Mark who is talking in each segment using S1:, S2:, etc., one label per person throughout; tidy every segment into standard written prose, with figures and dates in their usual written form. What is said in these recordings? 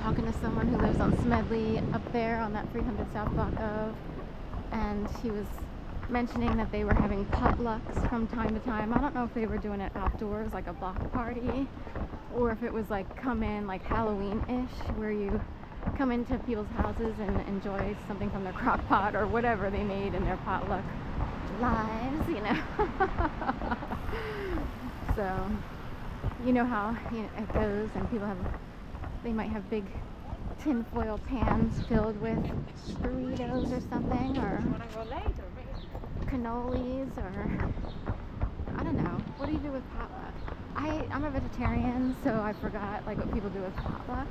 S1: talking to someone who lives on Smedley up there on that 300 South block of, and he was mentioning that they were having potlucks from time to time. I don't know if they were doing it outdoors, like a block party, or if it was like come in like Halloween-ish, where you come into people's houses and enjoy something from their crock pot or whatever they made in their potluck lives, you know. So, you know how it goes, and people they might have big tinfoil pans filled with burritos or something, or cannolis, or I don't know. What do you do with potluck? I'm a vegetarian, so I forgot like what people do with potluck.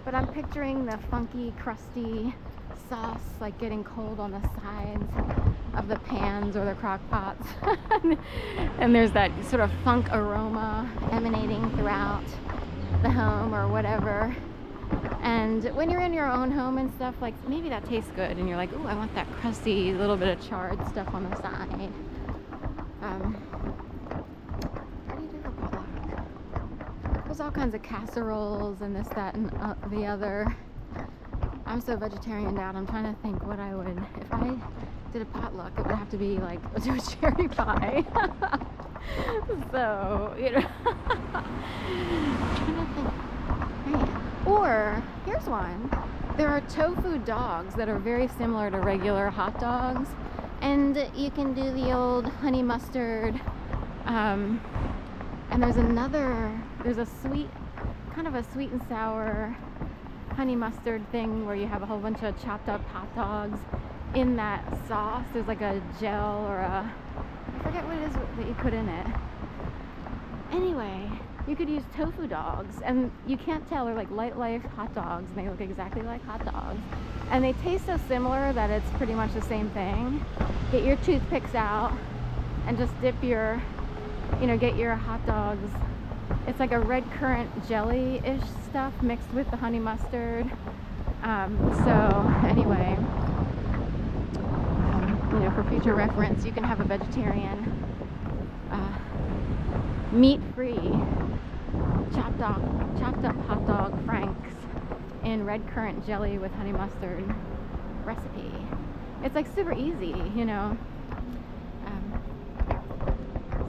S1: But I'm picturing the funky, crusty sauce like getting cold on the sides of the pans or the crock pots. And there's that sort of funk aroma emanating throughout the home or whatever. And when you're in your own home and stuff, like maybe that tastes good and you're like, ooh, I want that crusty little bit of charred stuff on the side. How do you do the potluck? There's all kinds of casseroles and this, that, and the other. I'm so vegetarianed out. I'm trying to think what I would, if I did a potluck, it would have to be like do a cherry pie. So, you know. I'm trying to think. Man. Or, here's one. There are tofu dogs that are very similar to regular hot dogs. And you can do the old honey mustard. And there's a sweet, kind of a sweet and sour honey mustard thing where you have a whole bunch of chopped up hot dogs in that sauce. There's like a gel or I forget what it is that you put in it. Anyway, you could use tofu dogs, and you can't tell. They're like light life hot dogs, and they look exactly like hot dogs. And they taste so similar that it's pretty much the same thing. Get your toothpicks out and just dip your, get your hot dogs. It's like a red currant jelly-ish stuff mixed with the honey mustard. So anyway, for future reference, you can have a vegetarian, meat-free chopped up hot dog franks in red currant jelly with honey mustard recipe. It's like super easy,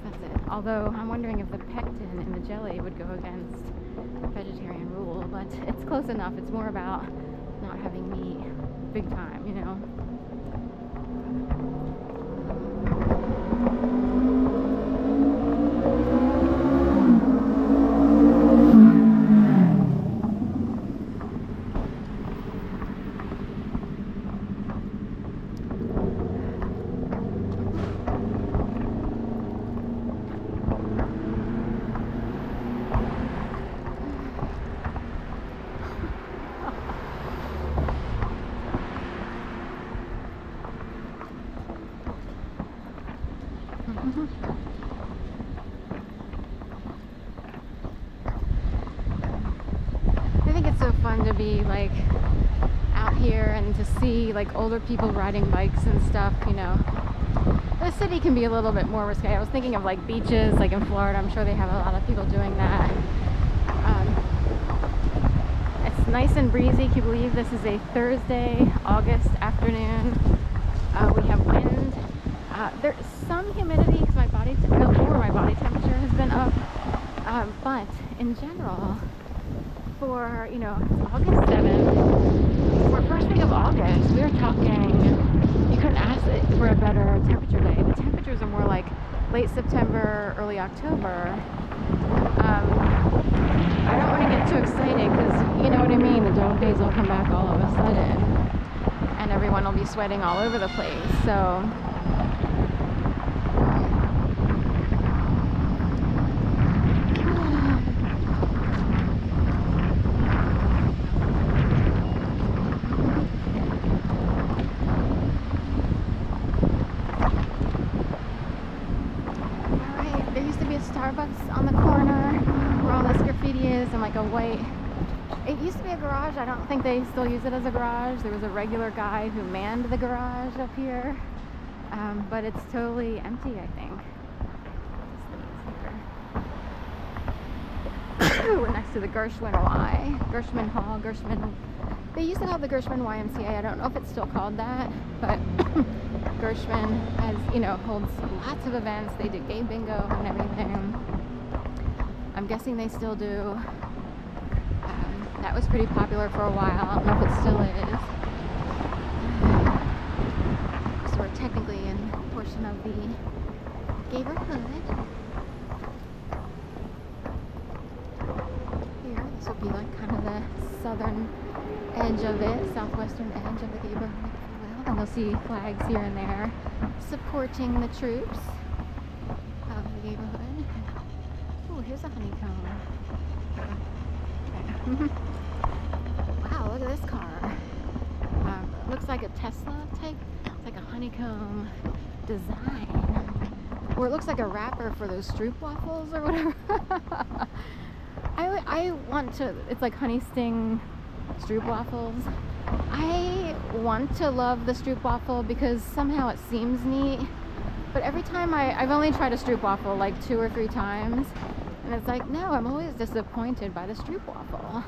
S1: That's it. Although I'm wondering if the pectin in the jelly would go against vegetarian rule, but it's close enough. It's more about not having meat big time, I think it's so fun to be like out here and to see like older people riding bikes and stuff, The city can be a little bit more risque. I was thinking of like beaches, like in Florida. I'm sure they have a lot of people doing that. It's nice and breezy. Can you believe this is a Thursday, August afternoon? We have wind. There's some humidity because my body temperature has been up. But in general, for August 7th, for first week of August, we were talking. You couldn't ask for a better temperature day. The temperatures are more like late September, early October. I don't want to get too excited because you know what I mean. The dog days will come back all of a sudden, and everyone will be sweating all over the place. So. Starbucks on the corner where all this graffiti is, and like a white, it used to be a garage. I don't think they still use it as a garage. There was a regular guy who manned the garage up here, but it's totally empty, I think. We're next to the Gershwin Hall. They used to have the Gershwin YMCA. I don't know if it's still called that, but Gershwin has, holds lots of events. They did gay bingo and everything. I'm guessing they still do. That was pretty popular for a while. I don't know if it still is. So we're technically in a portion of the Gayborhood. Here, this would be like kind of the southern edge of it, southwestern edge of the Gayborhood, if you will. And you'll see flags here and there supporting the troops of the Gayborhood. Oh, here's a honeycomb. Okay. Wow, look at this car. Looks like a Tesla type. It's like a honeycomb design. Or it looks like a wrapper for those stroop waffles or whatever. I want to, it's like honey sting stroop waffles. I want to love the stroop waffle because somehow it seems neat. But every time I've only tried a stroop waffle like 2 or 3 times. And it's like, no, I'm always disappointed by the stroop waffle.